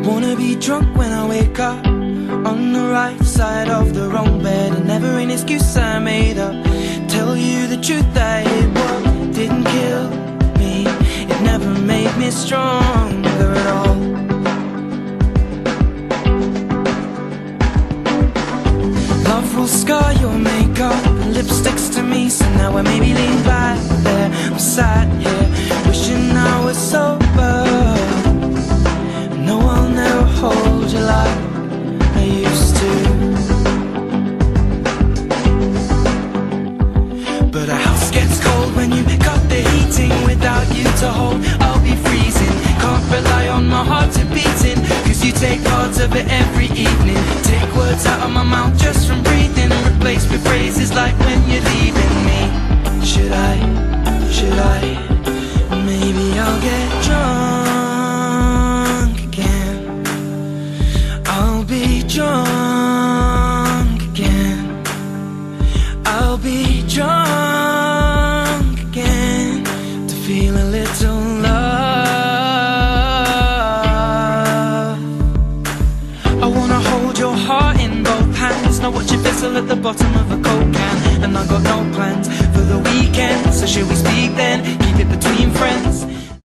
Wanna be drunk when I wake up, on the right side of the wrong bed, and never an excuse I made up. Tell you the truth, that it what didn't kill me, it never made me stronger at all. Love will scar your makeup and lipsticks to me, so now I maybe lean back there. I'm sat here wishing I was sober. No, I'll never hold you like I used to. But a house gets cold when you cut the heating. Without you to hold, I'll be freezing. Can't rely on my heart to beating, cause you take parts of it every evening. Take words out of my mouth just from breathing, replaced with phrases like when you're leaving me. Should I, maybe I'll get drunk again. I'll be drunk again. I'll be drunk again to feel a little love. I wanna hold your heart in both hands, not watch it fizzle at the bottom of a cold